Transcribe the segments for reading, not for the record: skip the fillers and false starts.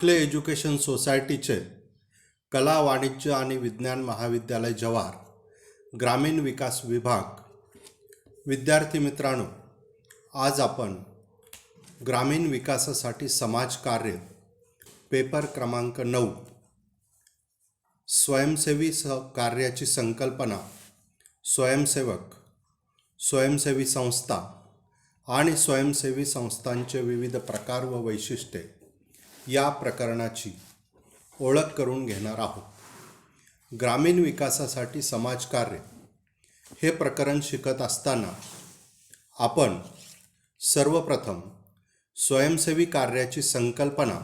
Clay education सोसायटीचे कला वाणिज्य आणि विज्ञान महाविद्यालय जव्हार ग्रामीण विकास विभाग विद्यार्थी मित्रांनो, आज आपण ग्रामीण विकासासाठी समाजकार्य पेपर क्रमांक 9 स्वयंसेवी कार्याची संकल्पना, स्वयंसेवक, स्वयंसेवी संस्था आणि स्वयंसेवी संस्थांचे विविध प्रकार व वैशिष्ट्ये या प्रकरणाची ओळख करून घेणार आहोत। ग्रामीण विकासासाठी समाजकार्य हे प्रकरण शिकत असताना आपण सर्वप्रथम स्वयंसेवी कार्याची संकल्पना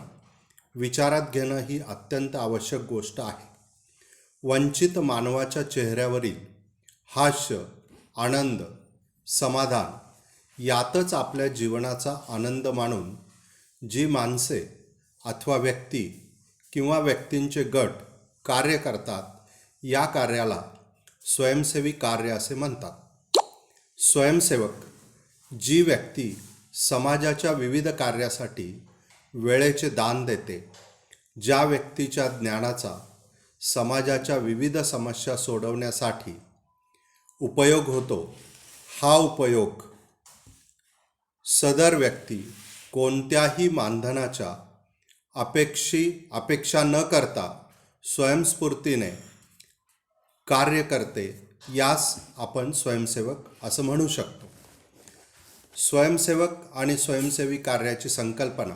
विचारात घेणं ही अत्यंत आवश्यक गोष्ट आहे। वंचित मानवाच्या चेहऱ्यावरील हास्य, आनंद, समाधान यातच आपल्या जीवनाचा आनंद मानून जी माणसे अथवा व्यक्ती किंवा व्यक्तींचे गट कार्य करतात, या कार्याला स्वयंसेवी कार्य असे म्हणतात। स्वयंसेवक जी व्यक्ती समाजाच्या विविध कार्यासाठी वेळेचे दान देते, ज्या व्यक्तीच्या ज्ञानाचा समाजाच्या विविध समस्या सोडवण्यासाठी उपयोग होतो, हा उपयोग सदर व्यक्ती कोणत्याही मानधनाच्या अपेक्षा न करता स्वयंस्फूर्तीने कार्य करते, यास आपण स्वयंसेवक असं म्हणू शकतो। स्वयंसेवक आणि स्वयंसेवी कार्याची संकल्पना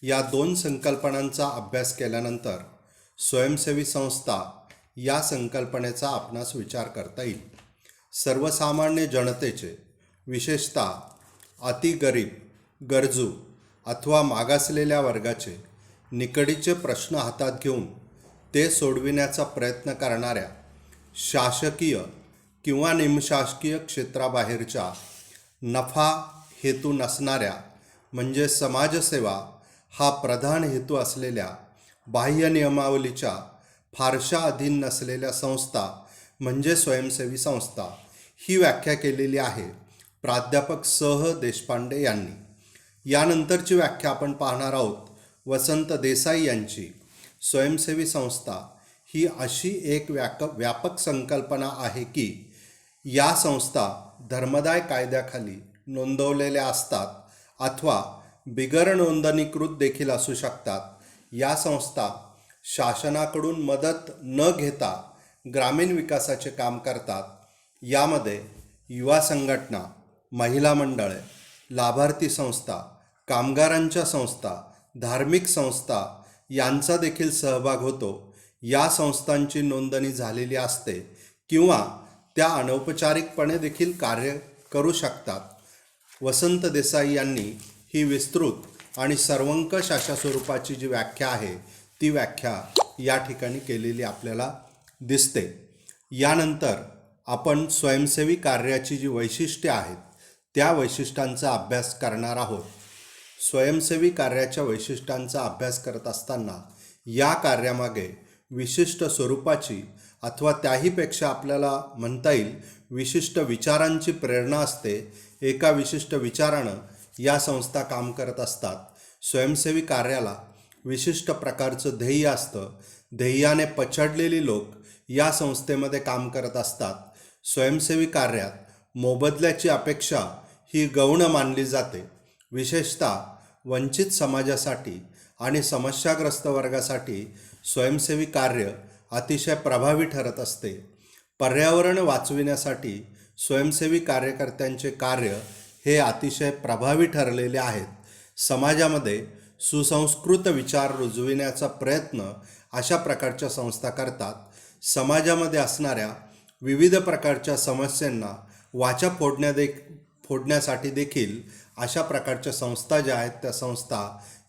या दोन संकल्पनांचा अभ्यास केल्यानंतर स्वयंसेवी संस्था या संकल्पनेचा आपणास विचार करता येईल। सर्वसामान्य जनतेचे, विशेषतः अतिगरीब, गरजू अथवा मागासलेल्या वर्गाचे निकडीचे प्रश्न हातात घेऊन ते सोडविण्याचा प्रयत्न करणाऱ्या शासकीय किंवा निमशासकीय क्षेत्राबाहेरच्या नफा हेतू नसणाऱ्या, म्हणजे समाजसेवा हा प्रधान हेतू असलेल्या, बाह्य नियमावलीच्या फारशा अधीन नसलेल्या संस्था म्हणजे स्वयंसेवी संस्था ही व्याख्या केलेली आहे प्राध्यापक देशपांडे यांनी। यानंतरची व्याख्या आपण पाहणार आहोत वसंत देसाई यांची। स्वयंसेवी संस्था ही अशी एक व्यापक संकल्पना आहे की या संस्था धर्मदाय कायद्याखाली नोंदवलेल्या असतात अथवा बिगर नोंदणीकृत देखील असू शकतात। या संस्था शासनाकडून मदत न घेता ग्रामीण विकासाचे काम करतात। यामध्ये युवा संघटना, महिला मंडळे, लाभार्थी संस्था, कामगारांच्या संस्था, धार्मिक संस्था यांचा देखील सहभाग होतो। या संस्थांची नोंदणी झालेली असते किंवा त्या अनौपचारिकपणे देखील कार्य करू शकतात। वसंत देसाई यांनी ही विस्तृत आणि सर्वंकष अशा स्वरूपाची जी व्याख्या आहे ती व्याख्या या ठिकाणी केलेली आपल्याला दिसते। यानंतर आपण स्वयंसेवी कार्याची जी वैशिष्ट्ये आहेत त्या वैशिष्ट्यांचा अभ्यास करणार आहोत। स्वयंसेवी कार्याच्या वैशिष्ट्यांचा अभ्यास करत असताना या कार्यामागे विशिष्ट स्वरूपाची अथवा त्याहीपेक्षा आपल्याला म्हणता येईल विशिष्ट विचारांची प्रेरणा असते। एका विशिष्ट विचारानं या संस्था काम करत असतात। स्वयंसेवी कार्याला विशिष्ट प्रकारचं ध्येय असतं। ध्येयाने पछाडलेली लोक या संस्थेमध्ये काम करत असतात। स्वयंसेवी कार्यात मोबदल्याची अपेक्षा ही गौण मानली जाते। विशेषतः वंचित समाजासाठी आणि समस्याग्रस्त वर्गासाठी स्वयंसेवी कार्य अतिशय प्रभावी ठरत असते। पर्यावरण वाचविण्यासाठी स्वयंसेवी कार्यकर्त्यांचे कार्य हे अतिशय प्रभावी ठरलेले आहेत। समाजामध्ये सुसंस्कृत विचार रुजविण्याचा प्रयत्न अशा प्रकारच्या संस्था करतात। समाजामध्ये असणाऱ्या विविध प्रकारच्या समस्यांना वाचा फोडण्यासाठी देखील अशा प्रकारच्या संस्था ज्या आहेत त्या संस्था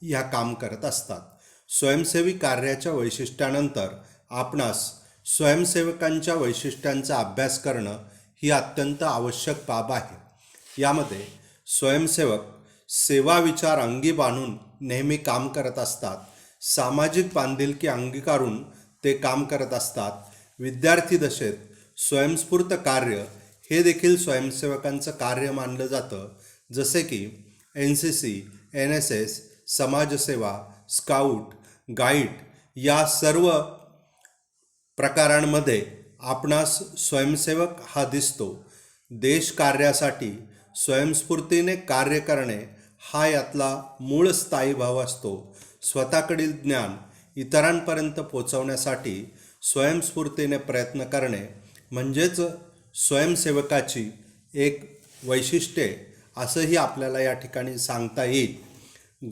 ह्या काम करत असतात। स्वयंसेवी कार्याच्या वैशिष्ट्यानंतर आपणास स्वयंसेवकांच्या वैशिष्ट्यांचा अभ्यास करणं ही अत्यंत आवश्यक बाब आहे। यामध्ये स्वयंसेवक सेवा विचार अंगी बांधून नेहमी काम करत असतात। सामाजिक बांधिलकी अंगीकारून ते काम करत असतात। विद्यार्थी दशेत स्वयंस्फूर्त कार्य हे देखील स्वयंसेवकांचं कार्य मानलं जातं, जसे की NCC, NSS, समाजसेवा, स्काउट, गाईड या सर्व प्रकारांमध्ये आपणास स्वयंसेवक हा दिसतो. देश कार्यासाठी स्वयंस्फूर्तीने कार्य करणे हा यातला मूळ स्थायी भाव असतो. स्वतःकडील ज्ञान इतरांपर्यंत पोचवण्यासाठी स्वयंस्फूर्तीने प्रयत्न करणे म्हणजेच स्वयंसेवकाची एक वैशिष्ट्ये असंही आपल्याला या ठिकाणी सांगता येईल.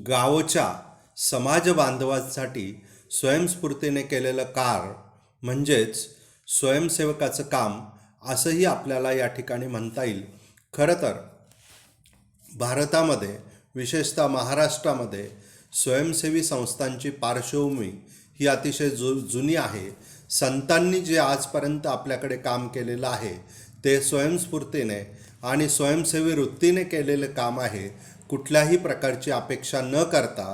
गावच्या समाज बांधवांसाठी स्वयंस्फूर्तीने केलेलं कार्य म्हणजेच स्वयंसेवकाचं काम असंही आपल्याला या ठिकाणी म्हणता येईल. खरं तर भारतामध्ये विशेषतः महाराष्ट्रामध्ये स्वयंसेवी संस्थांची पार्श्वभूमी ही अतिशय जुनी आहे. संतांनी जे आजपर्यंत आपल्याकडे काम केलेलं आहे ते स्वयंस्फूर्तीने आणि स्वयंसेवी वृत्तीने केलेले काम आहे. कुठल्याही प्रकारची अपेक्षा न करता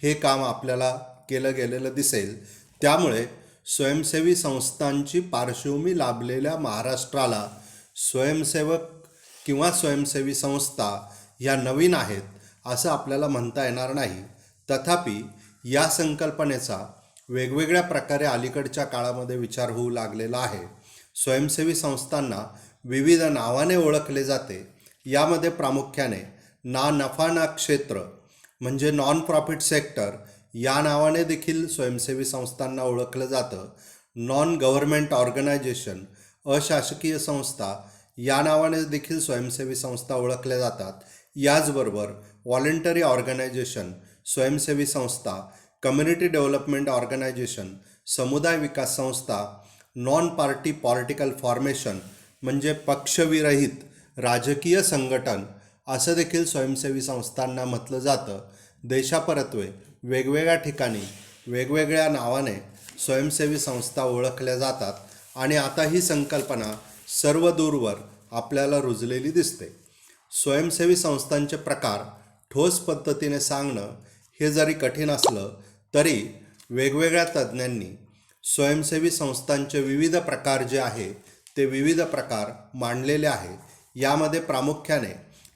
हे काम आपल्याला केलं गेलेलं दिसेल. त्यामुळे स्वयंसेवी संस्थांची पार्श्वभूमी लाभलेल्या महाराष्ट्राला स्वयंसेवक किंवा स्वयंसेवी संस्था ह्या नवीन आहेत असं आपल्याला म्हणता येणार नाही. तथापि या संकल्पनेचा वेगवेगळ्या प्रकारे अलीकडच्या काळामध्ये विचार होऊ लागलेला आहे. स्वयंसेवी संस्थांना विविध नावाने ओळखले जाते. यामध्ये प्रामुख्याने ना नफा ना क्षेत्र म्हणजे नॉन प्रॉफिट सेक्टर या नावाने देखील स्वयंसेवी संस्थांना ओळखलं जातं. नॉन गव्हर्नमेंट ऑर्गनायझेशन अशासकीय संस्था या नावाने देखील स्वयंसेवी संस्था ओळखल्या जातात. याचबरोबर व्हॉलेंटरी ऑर्गनायझेशन स्वयंसेवी संस्था, कम्युनिटी डेव्हलपमेंट ऑर्गनायझेशन समुदाय विकास संस्था, नॉन पार्टी पॉलिटिकल फॉर्मेशन म्हणजे पक्षविरहित राजकीय संघटन असं देखील स्वयंसेवी संस्थांना म्हटलं जातं. देशापरत्वे वेगवेगळ्या ठिकाणी वेगवेगळ्या नावाने स्वयंसेवी संस्था ओळखल्या जातात आणि आता ही संकल्पना सर्व दूरवर आपल्याला रुजलेली दिसते. स्वयंसेवी संस्थांचे प्रकार ठोस पद्धतीने सांगणं हे जरी कठीण असलं तरी वेगवेगळ्या तज्ज्ञांनी स्वयंसेवी संस्थांचे विविध प्रकार जे आहे ते विविध प्रकार मांडलेले आहे. यामध्ये प्रामुख्याने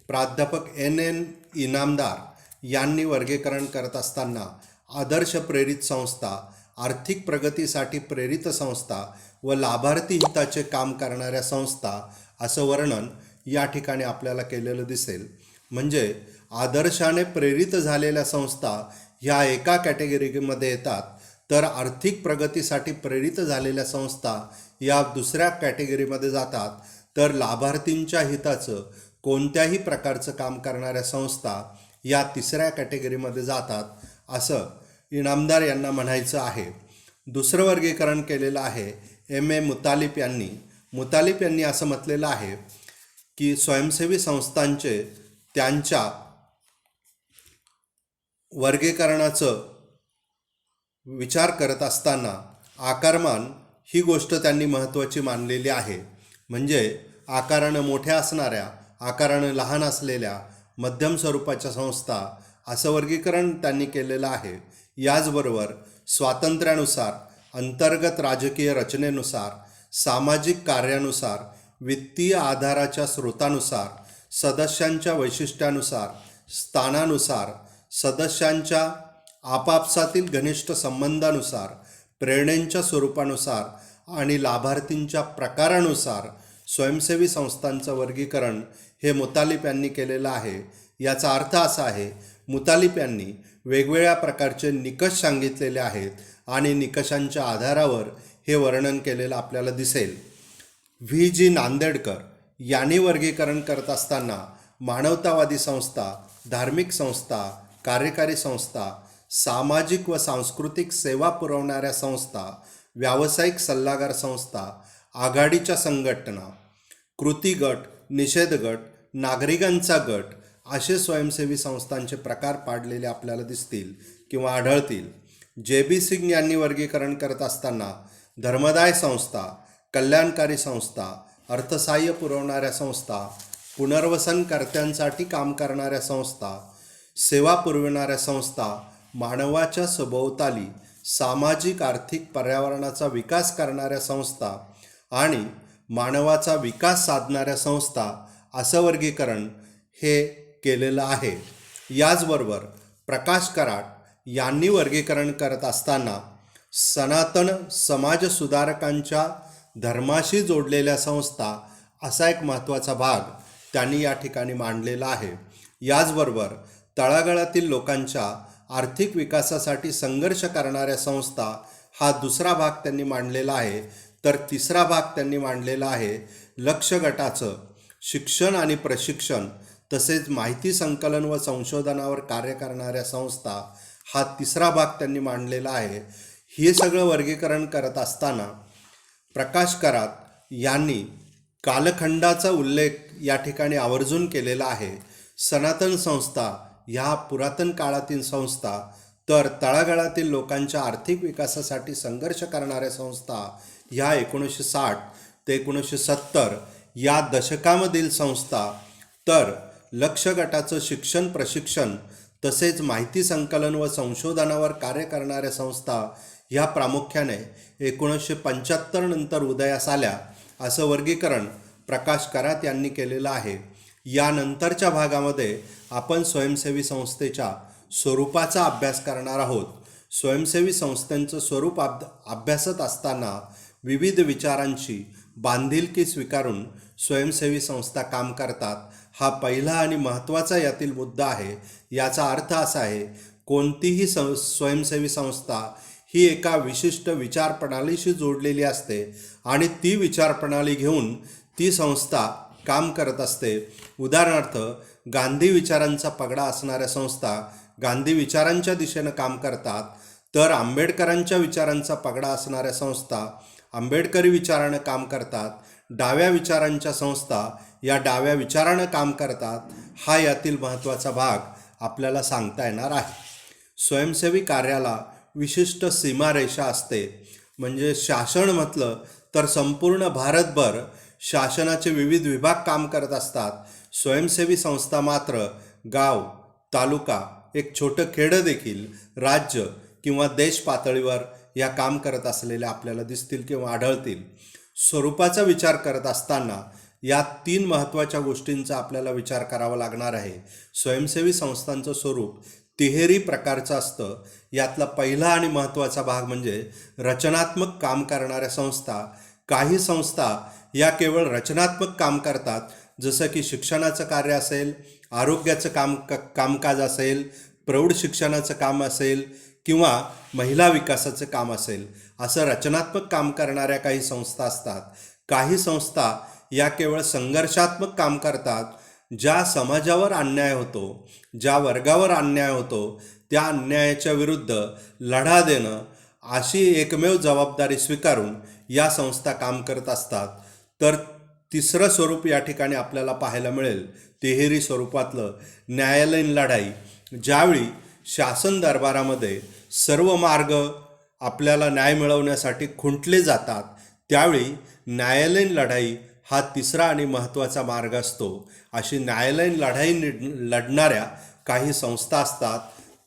प्राध्यापक N. इनामदार यांनी वर्गीकरण करत असताना आदर्श प्रेरित संस्था, आर्थिक प्रगतीसाठी प्रेरित संस्था व लाभार्थी हिताचे काम करणाऱ्या संस्था असं वर्णन या ठिकाणी आपल्याला केलेलं दिसेल. म्हणजे आदर्शाने प्रेरित झालेल्या संस्था ह्या एका कॅटेगरीमध्ये येतात, तर आर्थिक प्रगतीसाठी प्रेरित झालेल्या संस्था या दुसऱ्या कॅटेगरीमध्ये जातात, तर लाभार्थींच्या हिताचं कोणत्याही प्रकारचं काम करणाऱ्या संस्था या तिसऱ्या कॅटेगरीमध्ये जातात असं इनामदार यांना म्हणायचं आहे. दुसरं वर्गीकरण केलेलं आहे M. मुतालिब यांनी. मुतालिब यांनी असं म्हटलेलं आहे की स्वयंसेवी संस्थांचे त्यांच्या वर्गीकरणाचं विचार करत असताना आकारमान ही गोष्ट त्यांनी महत्त्वाची मानलेली आहे. म्हणजे आकारानं मोठ्या असणाऱ्या, आकारानं लहान असलेल्या, मध्यम स्वरूपाच्या संस्था असं वर्गीकरण त्यांनी केलेलं आहे. याचबरोबर स्वातंत्र्यानुसार, अंतर्गत राजकीय रचनेनुसार, सामाजिक कार्यानुसार, वित्तीय आधाराच्या स्रोतानुसार, सदस्यांच्या वैशिष्ट्यानुसार, स्थानानुसार, सदस्यांच्या आपापसातील घनिष्ठ संबंधानुसार, प्रेरणेच्या स्वरूपानुसार आणि लाभार्थींच्या प्रकारानुसार स्वयंसेवी संस्थांचं वर्गीकरण हे मुतालिब यांनी केलेलं आहे. याचा अर्थ असा आहे, मुतालिब यांनी वेगवेगळ्या प्रकारचे निकष सांगितलेले आहेत आणि निकषांच्या आधारावर हे वर्णन केलेलं आपल्याला दिसेल. V. नांदेडकर यांनी वर्गीकरण करत असताना मानवतावादी संस्था, धार्मिक संस्था, कार्यकारी संस्था, सामाजिक व सांस्कृतिक सेवा पुरवणाऱ्या संस्था, व्यावसायिक सल्लागार संस्था, आघाडीच्या संघटना, कृती गट, निषेध गट, नागरिकांचा गट असे स्वयंसेवी संस्थांचे प्रकार पाडलेले आपल्याला दिसतील किंवा आढळतील. J. सिंग यांनी वर्गीकरण करत असताना धर्मदाय संस्था, कल्याणकारी संस्था, अर्थसहाय्य पुरवणाऱ्या संस्था, पुनर्वसनकर्त्यांसाठी काम करणाऱ्या संस्था, सेवा पुरविणाऱ्या संस्था, मानवाच्या सभोवताली सामाजिक आर्थिक पर्यावरणाचा विकास करणाऱ्या संस्था आणि मानवाचा विकास साधणाऱ्या संस्था असं वर्गीकरण हे केलेलं आहे. याचबरोबर प्रकाश कराड यांनी वर्गीकरण करत असताना सनातन समाजसुधारकांच्या धर्माशी जोडलेल्या संस्था असा एक महत्त्वाचा भाग त्यांनी या ठिकाणी मांडलेला आहे. याचबरोबर तळागाळातील लोकांच्या आर्थिक विकासासाठी संघर्ष करणाऱ्या संस्था हा दुसरा भाग त्यांनी मांडलेला आहे. तर तिसरा भाग त्यांनी मांडलेला आहे लक्ष गटाचं शिक्षण आणि प्रशिक्षण तसेच माहिती संकलन व संशोधनावर कार्य करणाऱ्या संस्था हा तिसरा भाग त्यांनी मांडलेला आहे. हे सगळं वर्गीकरण करत असताना प्रकाश करात यांनी कालखंडाचा उल्लेख या ठिकाणी आवर्जून केलेला आहे. सनातन संस्था ह्या पुरातन काळातील संस्था, तर तळागाळातील लोकांच्या आर्थिक विकासासाठी संघर्ष करणाऱ्या संस्था ह्या 1960 ते 1970 या दशकामधील संस्था, तर लक्ष गटाचं शिक्षण प्रशिक्षण तसेच माहिती संकलन व संशोधनावर कार्य करणाऱ्या संस्था ह्या प्रामुख्याने 1975 नंतर उदयास आल्या असं वर्गीकरण प्रकाश करात यांनी केलेलं आहे. यानंतरच्या भागामध्ये आपण स्वयंसेवी संस्थेच्या स्वरूपाचा अभ्यास करणार आहोत. स्वयंसेवी संस्थांचं स्वरूप अभ्यासत असताना विविध विचारांची बांधिलकी स्वीकारून स्वयंसेवी संस्था काम करतात हा पहिला आणि महत्त्वाचा यातील मुद्दा आहे. याचा अर्थ असा आहे कोणतीही स्वयंसेवी संस्था ही एका विशिष्ट विचारप्रणालीशी जोडलेली असते आणि ती विचारप्रणाली घेऊन ती संस्था काम करत असते. उदाहरणार्थ गांधी विचारांचा पगडा असणाऱ्या संस्था गांधी विचारांच्या दिशेनं काम करतात, तर आंबेडकरांच्या विचारांचा पगडा असणाऱ्या संस्था आंबेडकरी विचारानं काम करतात. डाव्या विचारांच्या संस्था या डाव्या विचारानं काम करतात. हा यातील महत्त्वाचा भाग आपल्याला सांगता येणार आहे. स्वयंसेवी कार्याला विशिष्ट सीमारेषा असते. म्हणजे शासन म्हटलं तर संपूर्ण भारतभर शासनाचे विविध विभाग काम करत असतात. स्वयंसेवी संस्था मात्र गाव, तालुका, एक छोटं खेडं देखील राज्य किंवा देश पातळीवर या काम करत असलेल्या आपल्याला दिसतील किंवा आढळतील. स्वरूपाचा विचार करत असताना या 3 महत्त्वाच्या गोष्टींचा आपल्याला विचार करावा लागणार आहे. स्वयंसेवी संस्थांचं स्वरूप तिहेरी प्रकारचं असतं. यातला पहिला आणि महत्त्वाचा भाग म्हणजे रचनात्मक काम करणाऱ्या संस्था. काही संस्था या केवळ रचनात्मक काम करतात, जसं की शिक्षणाचं कार्य असेल, आरोग्याचं कामकाज असेल, प्रौढ शिक्षणाचं काम असेल किंवा महिला विकासाचं काम असेल. असं रचनात्मक काम करणाऱ्या काही संस्था असतात. काही संस्था या केवळ संघर्षात्मक काम करतात. ज्या समाजावर अन्याय होतो, ज्या वर्गावर अन्याय होतो त्या अन्यायाच्या विरुद्ध लढा देणं अशी एकमेव जबाबदारी स्वीकारून या संस्था काम करत असतात. तर तिसरं स्वरूप या ठिकाणी आपल्याला पाहायला मिळेल तिहेरी स्वरूपातलं न्यायालयीन लढाई. ज्यावेळी शासन दरबारामध्ये सर्व मार्ग आपल्याला न्याय मिळवण्यासाठी खुंटले जातात, त्यावेळी न्यायालयीन लढाई हा तिसरा आणि महत्त्वाचा मार्ग असतो. अशी न्यायालयीन लढाई लढणाऱ्या काही संस्था असतात,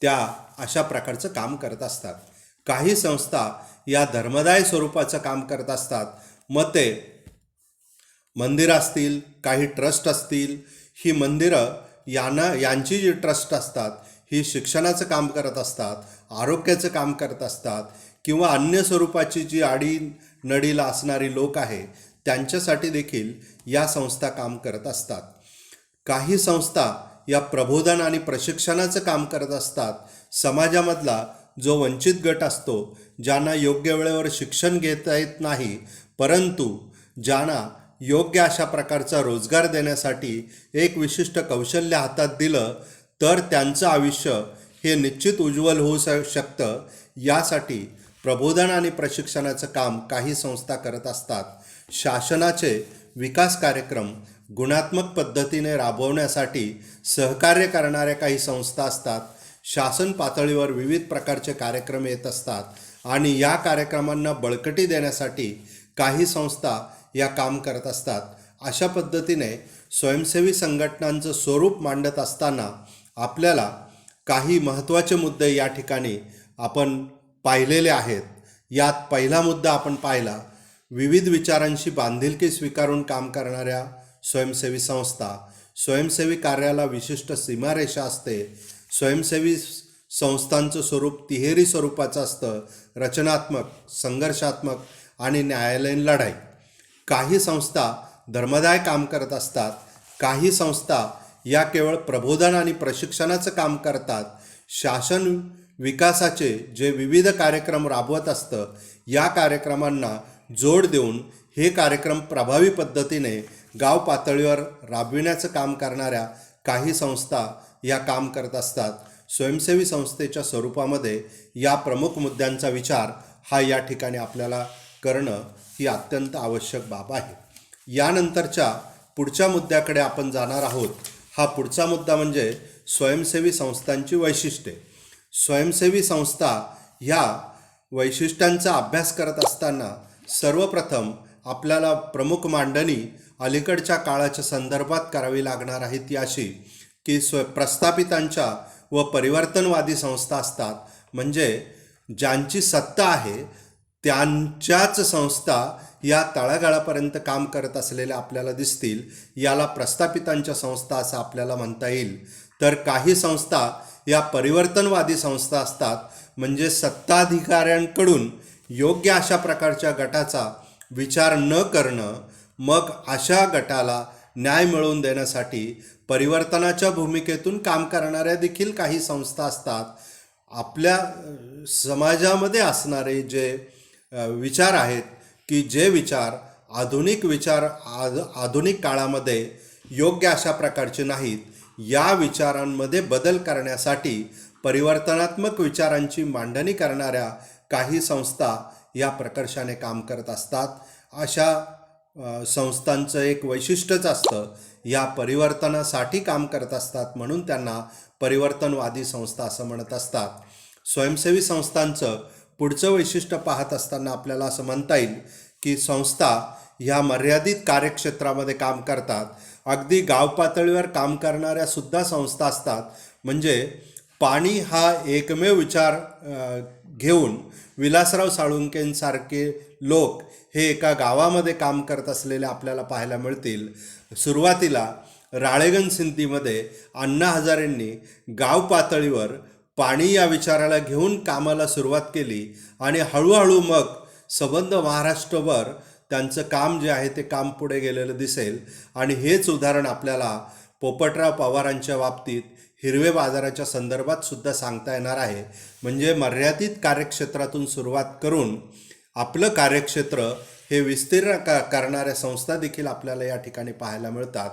त्या अशा प्रकारचं काम करत असतात. काही संस्था या धर्मदाय स्वरूपाचं काम करत असतात. मग ते मंदिरं असतील, काही ट्रस्ट असतील. ही मंदिरं यांची जी ट्रस्ट असतात ही शिक्षणाचं काम करत असतात, आरोग्याचं काम करत असतात किंवा अन्य स्वरूपाची जी आडीनडीला असणारी लोक आहे त्यांच्यासाठी देखील या संस्था काम करत असतात. काही संस्था या प्रबोधन आणि प्रशिक्षणाचं काम करत असतात. समाजामधला जो वंचित गट असतो, ज्यांना योग्य वेळेवर शिक्षण घेता येत नाही, परंतु ज्यांना योग्य अशा प्रकारचा रोजगार देण्यासाठी एक विशिष्ट कौशल्य हातात दिलं तर त्यांचं आयुष्य हे निश्चित उज्ज्वल होऊ शकतं. यासाठी प्रबोधन आणि प्रशिक्षणाचं काम काही संस्था करत असतात. शासनाचे विकास कार्यक्रम गुणात्मक पद्धतीने राबवण्यासाठी सहकार्य करणाऱ्या काही संस्था असतात. शासन पातळीवर विविध प्रकारचे कार्यक्रम येत असतात आणि या कार्यक्रमांना बळकटी देण्यासाठी काही संस्था या काम करत असतात. अशा पद्धतीने स्वयंसेवी संघटनांचं स्वरूप मांडत असताना आपल्याला काही महत्त्वाचे मुद्दे या ठिकाणी आपण पाहिलेले आहेत. यात पहिला मुद्दा आपण पाहिला विविध विचारांशी बांधिलकी स्वीकारून काम करणाऱ्या स्वयंसेवी संस्था. स्वयंसेवी कार्याला विशिष्ट सीमारेषा असते. स्वयंसेवी संस्थांचं स्वरूप तिहेरी स्वरूपाचं असतं, रचनात्मक, संघर्षात्मक आणि न्यायालयीन लढाई. काही संस्था धर्मदाय काम करत असतात, काही संस्था या केवळ प्रबोधन आणि प्रशिक्षणाचं काम करतात. शासन विकासाचे जे विविध कार्यक्रम राबवत असतं, या कार्यक्रमांना जोड देऊन हे कार्यक्रम प्रभावी पद्धतीने गाव पातळीवर राबविण्याचं काम करणाऱ्या काही संस्था या काम करत असतात. स्वयंसेवी संस्थेच्या स्वरूपामध्ये या प्रमुख मुद्द्यांचा विचार हा या ठिकाणी आपल्याला करणं ही अत्यंत आवश्यक बाब आहे. यानंतरच्या पुढच्या मुद्द्याकडे आपण जाणार आहोत. हा पुढचा मुद्दा म्हणजे स्वयंसेवी संस्थांची वैशिष्ट्ये. स्वयंसेवी संस्था ह्या वैशिष्ट्यांचा अभ्यास करत असताना सर्वप्रथम आपल्याला प्रमुख मांडणी अलीकडच्या काळाच्या संदर्भात करावी लागणार आहे. ती अशी की प्रस्थापितांच्या व परिवर्तनवादी संस्था असतात, म्हणजे ज्यांची सत्ता आहे त्यांच्याच संस्था या तळागाळापर्यंत काम करत असलेल्या आपल्याला दिसतील. याला प्रस्थापितांच्या संस्था असं आपल्याला म्हणता येईल. तर काही संस्था या परिवर्तनवादी संस्था असतात, म्हणजे सत्ताधिकाऱ्यांकडून योग्य अशा प्रकारच्या गटाचा विचार न करणं, मग अशा गटाला न्याय मिळवून देण्यासाठी परिवर्तनाच्या भूमिकेतून काम करणाऱ्या देखील काही संस्था असतात. आपल्या समाजामध्ये असणारे जे विचार आहेत की जे विचार आधुनिक काळामध्ये योग्य अशा प्रकारचे नाहीत, या विचारांमध्ये बदल करण्यासाठी परिवर्तनात्मक विचारांची मांडणी करणाऱ्या काही संस्था या प्रकर्षाने काम करत असतात. अशा संस्थांचं एक वैशिष्ट्यच असतं, या परिवर्तनासाठी काम करत असतात, म्हणून त्यांना परिवर्तनवादी संस्था असं म्हणत असतात. स्वयंसेवी संस्थांचं पुढचं वैशिष्ट्य पाहत असताना आपल्याला असं म्हणता येईल की संस्था ह्या मर्यादित कार्यक्षेत्रामध्ये काम करतात. अगदी गाव पातळीवर काम करणाऱ्या सुद्धा संस्था असतात. म्हणजे पाणी हा एकमेव विचार घेऊन विलासराव साळुंकेंसारखे लोक हे एका गावामध्ये काम करत असलेले आपल्याला पाहायला मिळतील. सुरुवातीला राळेगण सिंधीमध्ये अण्णा हजारेंनी गाव पातळीवर पाणी या विचाराला घेऊन कामाला सुरुवात केली आणि हळूहळू मग संबंध महाराष्ट्रभर त्यांचं काम जे आहे ते काम पुढे गेलेलं दिसेल. आणि हेच उदाहरण आपल्याला पोपटराव पवारांच्या बाबतीत हिरवे बाजाराच्या संदर्भात सुद्धा सांगता येणार आहे. म्हणजे मर्यादित कार्यक्षेत्रातून सुरुवात करून आपलं कार्यक्षेत्र हे विस्तीर्ण करणाऱ्या संस्था देखील आपल्याला या ठिकाणी पाहायला मिळतात.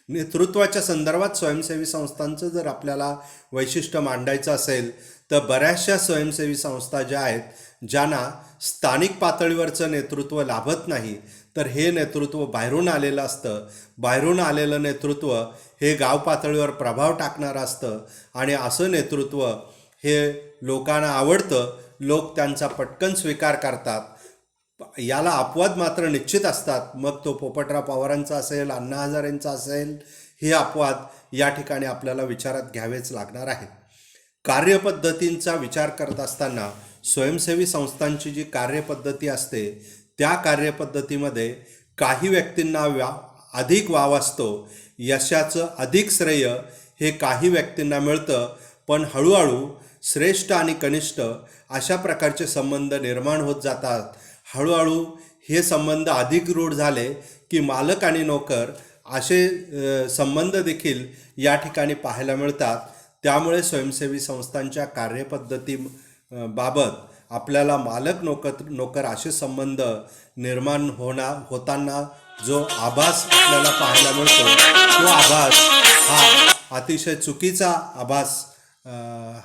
नेतृत्वाच्या संदर्भात स्वयंसेवी संस्थांचं जर आपल्याला वैशिष्ट्य मांडायचं असेल तर बऱ्याचशा स्वयंसेवी संस्था ज्या आहेत, ज्यांना स्थानिक पातळीवरचं नेतृत्व लाभत नाही, तर हे नेतृत्व बाहेरून आलेलं असतं. बाहेरून आलेलं नेतृत्व हे गाव पातळीवर प्रभाव टाकणारं असतं आणि असं नेतृत्व हे लोकांना आवडतं, लोक त्यांचा पटकन स्वीकार करतात. याला अपवाद मात्र निश्चित असतात. मग तो पोपटराव पवारांचा असेल, अण्णा हजारेंचा असेल, हे अपवाद या ठिकाणी आपल्याला विचारात घ्यावेच लागणार आहेत. कार्यपद्धतींचा विचार करत असताना स्वयंसेवी संस्थांची जी कार्यपद्धती असते, त्या कार्यपद्धतीमध्ये काही व्यक्तींना अधिक वाव असतो. यशाचं अधिक श्रेय हे काही व्यक्तींना मिळतं, पण हळूहळू श्रेष्ठ आणि कनिष्ठ अशा प्रकारचे संबंध निर्माण होत जातात. हळूहळू हे संबंध अधिक रूढ झाले की मालक आणि नोकर असे संबंध देखील या ठिकाणी पाहायला मिळतात. त्यामुळे स्वयंसेवी संस्थांच्या कार्यपद्धती बाबत आपल्याला मालक नोकर असे संबंध निर्माण होताना जो आभास आपल्याला पाहायला मिळतो, तो आभास हा अतिशय चुकीचा आभास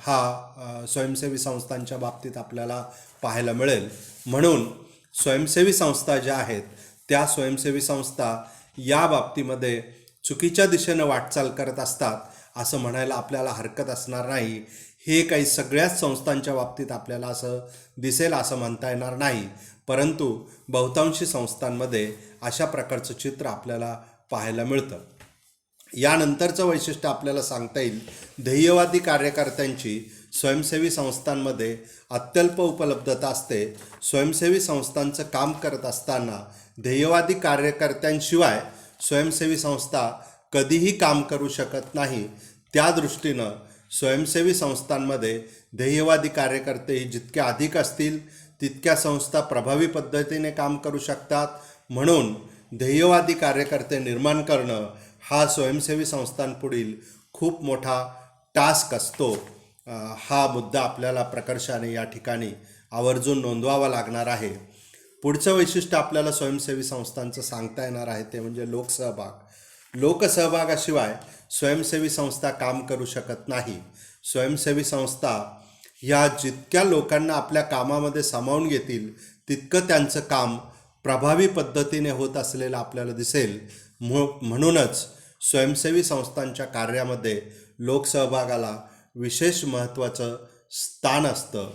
हा स्वयंसेवी संस्थांच्या बाबतीत आपल्याला पाहायला मिळेल. म्हणून स्वयंसेवी संस्था ज्या आहेत त्या स्वयंसेवी संस्था या बाबतीमध्ये चुकीच्या दिशेनं वाटचाल करत असतात असं म्हणायला आपल्याला हरकत असणार नाही. हे काही सगळ्याच संस्थांच्या बाबतीत आपल्याला असं दिसेल असं म्हणता येणार नाही, परंतु बहुतांशी संस्थांमध्ये अशा प्रकारचं चित्र आपल्याला पाहायला मिळतं. यानंतरचं वैशिष्ट्य आपल्याला सांगता येईल, ध्येयवादी कार्यकर्त्यांची स्वयंसेवी संस्थांमध्ये अत्यल्प उपलब्धता असते. स्वयंसेवी संस्थांचं काम करत असताना ध्येयवादी कार्यकर्त्यांशिवाय स्वयंसेवी संस्था कधीही काम करू शकत नाही. त्या दृष्टीनं स्वयंसेवी संस्थांमध्ये ध्येयवादी कार्यकर्ते जितके अधिक असतील तितक्या संस्था प्रभावी पद्धतीने काम करू शकतात. म्हणून ध्येयवादी कार्यकर्ते निर्माण करणं हा स्वयंसेवी संस्थांपुढील खूप मोठा टास्क असतो. हा मुद्दा आपल्याला प्रकर्षाने या ठिकाणी आवर्जून नोंदवावा लागणार आहे. पुढचं वैशिष्ट्य आपल्याला स्वयंसेवी संस्थांचं सांगता येणार आहे ते म्हणजे लोकसहभाग. लोकसहभागाशिवाय स्वयंसेवी संस्था काम करू शकत नाही. स्वयंसेवी संस्था ह्या जितक्या लोकांना आपल्या कामामध्ये सामावून घेतील तितकं त्यांचं काम प्रभावी पद्धतीने होत असलेलं आपल्याला दिसेल. म्हणूनच स्वयंसेवी संस्थांच्या कार्यामध्ये लोकसहभागाला विशेष महत्त्वाचं स्थान असतं.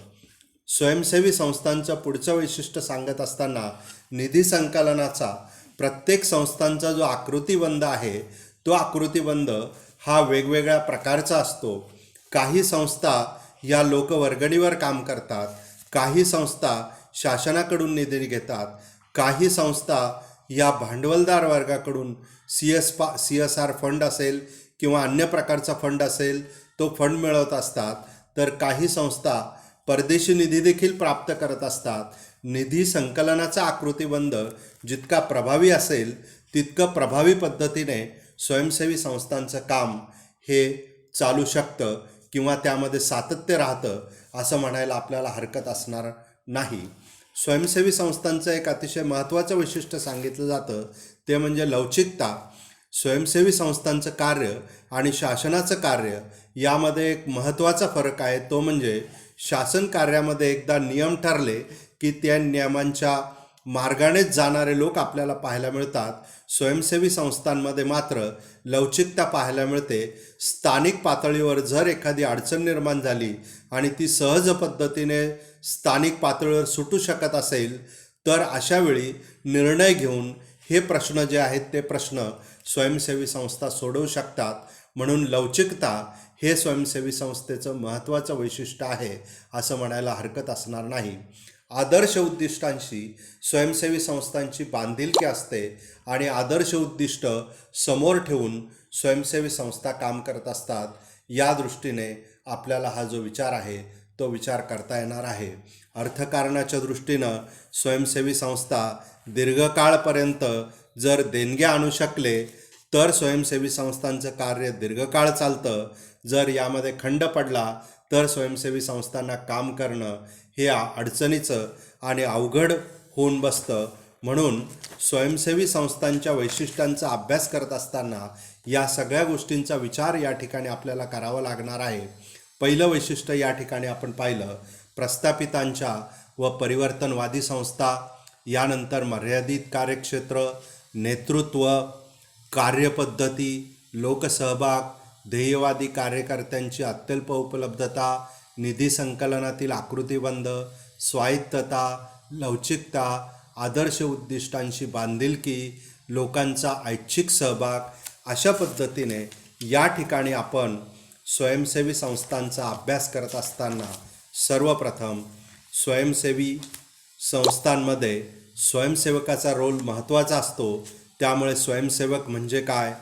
स्वयंसेवी संस्थांचं पुढचं वैशिष्ट्य सांगत असताना निधी संकलनाचा प्रत्येक संस्थांचा जो आकृतिबंध आहे तो आकृतिबंध हा वेगवेगळ्या प्रकारचा असतो. काही संस्था या लोकवर्गणीवर काम करतात, काही संस्था शासनाकडून निधी घेतात, काही संस्था या भांडवलदार वर्गाकडून CSR फंड असेल किंवा अन्य प्रकारचा फंड असेल तो फंड मिळवत असतात, तर काही संस्था परदेशी निधी देखील प्राप्त करत असतात. निधी संकलनाचा आकृतिबंध जितका प्रभावी असेल तितकं प्रभावी पद्धतीने स्वयंसेवी संस्थांचं काम हे चालू शकतं किंवा त्यामध्ये सातत्य राहतं असं म्हणायला आपल्याला हरकत असणार नाही. स्वयंसेवी संस्थांचं एक अतिशय महत्त्वाचं वैशिष्ट्य सांगितलं जातं ते म्हणजे लवचिकता. स्वयंसेवी संस्थांचं कार्य आणि शासनाचं कार्य यामध्ये एक महत्त्वाचा फरक आहे. तो म्हणजे शासन कार्यामध्ये एकदा नियम ठरले की त्या नियमांच्या मार्गानेच जाणारे लोक आपल्याला पाहायला मिळतात. स्वयंसेवी संस्थांमध्ये मात्र लवचिकता पाहायला मिळते. स्थानिक पातळीवर जर एखादी अडचण निर्माण झाली आणि ती सहज पद्धतीने स्थानिक पातळीवर सुटू शकत असेल तर अशावेळी निर्णय घेऊन हे प्रश्न जे आहेत ते प्रश्न स्वयंसेवी संस्था सोडवू शकतात. म्हणून लवचिकता हे स्वयंसेवी संस्थेचं महत्त्वाचं वैशिष्ट्य आहे असं म्हणायला हरकत असणार नाही. आदर्श उद्दिष्टांशी स्वयंसेवी संस्थांची बांधिलकी असते आणि आदर्श उद्दिष्ट समोर ठेवून स्वयंसेवी संस्था काम करत असतात. या दृष्टीने आपल्याला हा जो विचार आहे तो विचार करता येणार आहे. अर्थकारणाच्या दृष्टीनं स्वयंसेवी संस्था दीर्घकाळपर्यंत जर देणग्या आणू शकले तर स्वयंसेवी संस्थांचं कार्य दीर्घकाळ चालतं. जर यामध्ये खंड पडला तर स्वयंसेवी संस्थांना काम करणं हे अडचणीचं आणि अवघड होऊन बसतं. म्हणून स्वयंसेवी संस्थांच्या वैशिष्ट्यांचा अभ्यास करत असताना या सगळ्या गोष्टींचा विचार या ठिकाणी आपल्याला करावा लागणार आहे. पहिलं वैशिष्ट्य या ठिकाणी आपण पाहिलं प्रस्थापितांच्या व परिवर्तनवादी संस्था, यानंतर मर्यादित कार्यक्षेत्र, नेतृत्व, कार्यपद्धती, लोकसहभाग, ध्येयवादी कार्यकर्त्यांची अत्यल्प उपलब्धता, निधी संकलनातील आकृतिबंध, स्वायत्तता, लवचिकता, आदर्श उद्दिष्टांशी बांधिलकी, लोकांचा ऐच्छिक सहभाग, अशा पद्धतीने या ठिकाणी आपण स्वयंसेवी संस्थांचा अभ्यास करत असताना सर्वप्रथम स्वयंसेवी संस्थांमध्ये स्वयंसेवकाचा रोल महत्त्वाचा असतो. त्यामुळे स्वयंसेवक म्हणजे काय,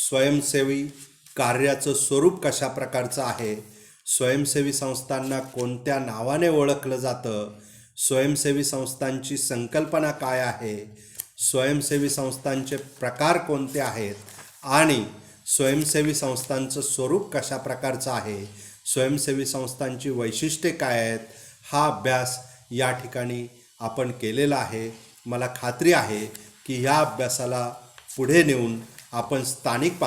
स्वयंसेवी कार्याचं स्वरूप कशा प्रकारचं आहे, स्वयंसेवी संस्थांना कोणत्या नावाने ओळखलं जातं, स्वयंसेवी संस्थांची संकल्पना काय आहे, स्वयंसेवी संस्थांचे प्रकार कोणते आहेत आणि स्वयंसेवी संस्थांचं स्वरूप कशा प्रकारचं आहे, स्वयंसेवी संस्थांची वैशिष्ट्ये काय आहेत, हा अभ्यास या ठिकाणी आपण केलेला आहे. मला खात्री आहे की या अभ्यासाला पुढे नेऊन आपण स्थानिक